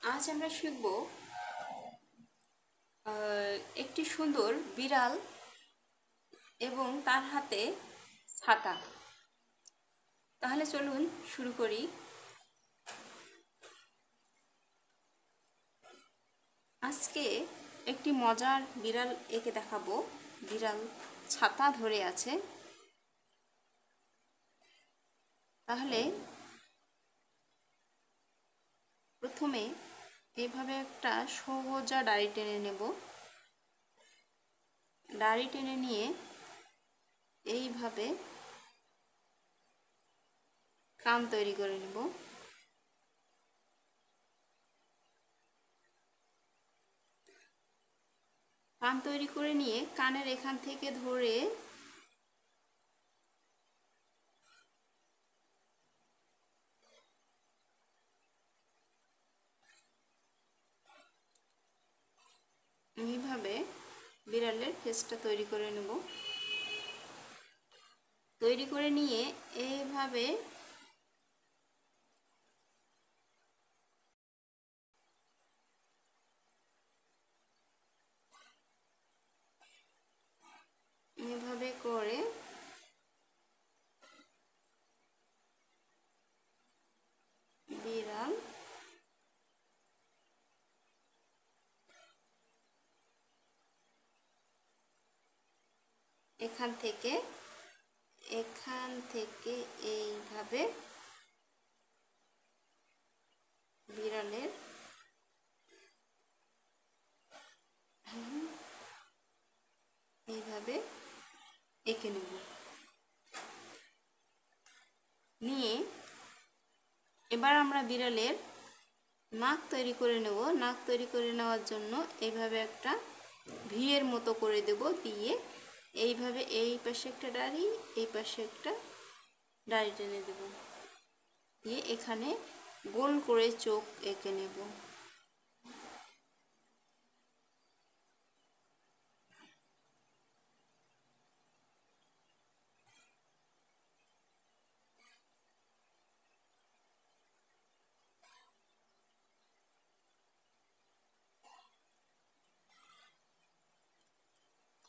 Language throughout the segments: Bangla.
আজ আমরা শিখব একটি সুন্দর বিড়াল এবং তার হাতে ছাতা। তাহলে চলুন শুরু করি। আজকে একটি মজার বিড়াল এঁকে দেখাবো। বিড়াল ছাতা ধরে আছে। তাহলে প্রথমে এইভাবে একটা সোজা ডাঁড়ি টেনে নেব। ডাঁড়ি টেনে নিয়ে এইভাবে কান তৈরি করে নেব। কান তৈরি করে নিয়ে কানের এখান থেকে ধরে এইভাবে বিড়ালের ফেসটা তৈরি করে নেব। তৈরি করে নিয়ে এইভাবে করে বিড়াল এখান থেকে এইভাবে বিড়ালের এইভাবে এঁকে নেব। নিয়ে এবার আমরা বিড়ালের নাক তৈরি করে নেব। নাক তৈরি করে নেওয়ার জন্য এইভাবে একটা ভি এর মতো করে দেব। দিয়ে এইভাবে এই পাশে একটা ডাঁড়ি, এই পাশে একটা ডাঁড়ি টেনে দেব। দিয়ে এখানে গোল করে চোখ এঁকে নেব।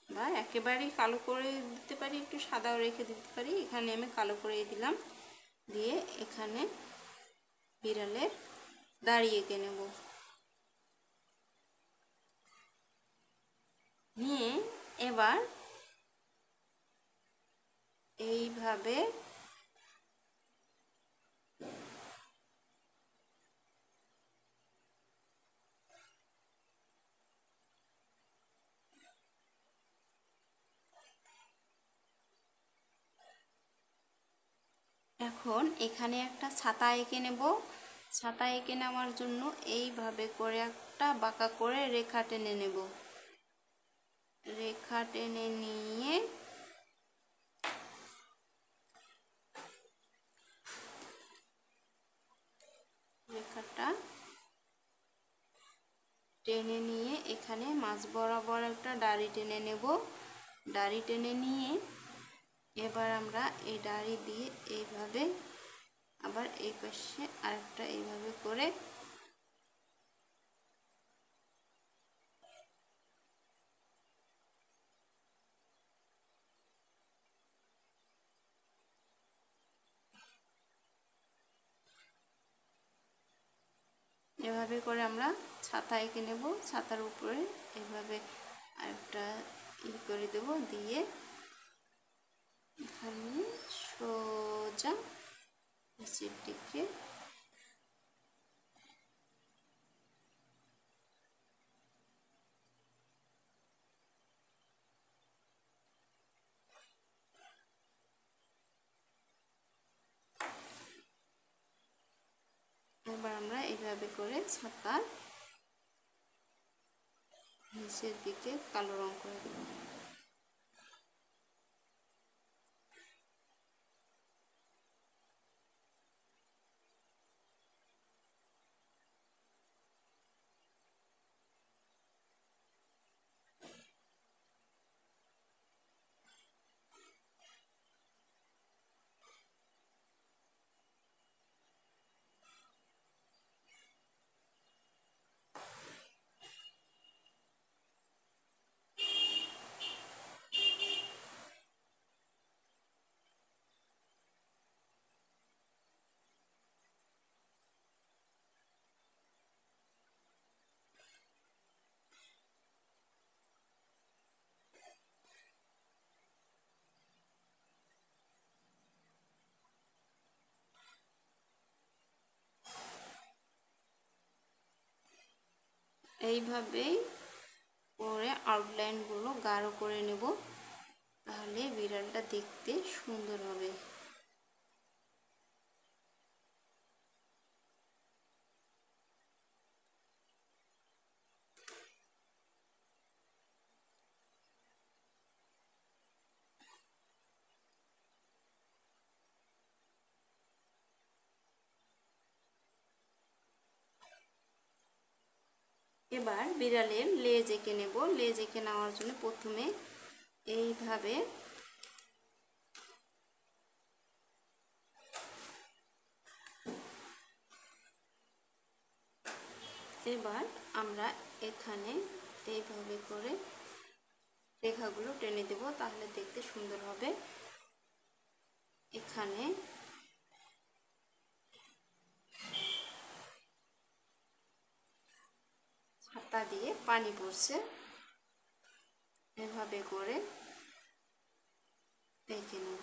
বা একেবারেই কালো করে দিতে পারি, একটু সাদাও রেখে দিতে পারি। এখানে আমি কালো করে দিলাম। দিয়ে এখানে বিড়ালের দাড়ি এঁকে নেব। নিয়ে এবার এইভাবে এখন এখানে একটা ছাতা এঁকে নেব। ছাতা এঁকে নেওয়ার জন্য এইভাবে করে একটা বাঁকা করে রেখা টেনে নেব। রেখা টেনে নিয়ে রেখাটা টেনে নিয়ে এখানে মাঝ বরাবর একটা ডাঁড়ি টেনে নেব। ডাঁড়ি টেনে নিয়ে এবার আমরা এই ডাঁড়ি দিয়ে এইভাবে আবার এই পাশে আরেকটা এইভাবে করে এভাবে করে আমরা ছাতা এঁকে নেব। ছাতার উপরে এইভাবে আরেকটা করে দেব। দিয়ে এখানে সোজা নিচের দিকে এবার আমরা এইভাবে করে ছাতার নিচের দিকে কালো রং করে দেব। এইভাবেই করে আউটলাইনগুলো গাঢ় করে নেব, তাহলে বিড়ালটা দেখতে সুন্দর হবে। এবার বিড়ালের লেজ এঁকে নেব। লেজ এঁকে নেওয়ার জন্য প্রথমে এইভাবে এবার আমরা এখানে এইভাবে করে রেখাগুলো টেনে দেব, তাহলে দেখতে সুন্দর হবে। এখানে ছাতা দিয়ে পানি পড়ছে, এভাবে করে এঁকে নেব।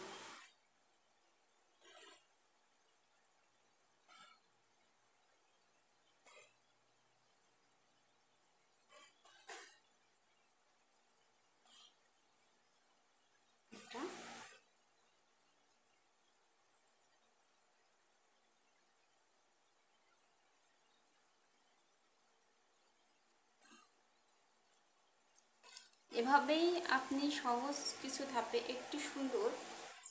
এটা এভাবেই আপনি সহজ কিছু ধাপে একটি সুন্দর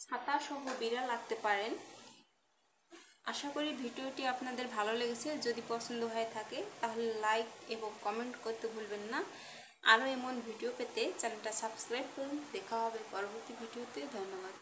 ছাতা সহ বিড়াল আঁকতে পারেন। আশা করি ভিডিওটি আপনাদের ভালো লেগেছে। যদি পছন্দ হয়ে থাকে তাহলে লাইক এবং কমেন্ট করতে ভুলবেন না। আরও এমন ভিডিও পেতে চ্যানেলটা সাবস্ক্রাইব করুন। দেখা হবে পরবর্তী ভিডিওতে। ধন্যবাদ।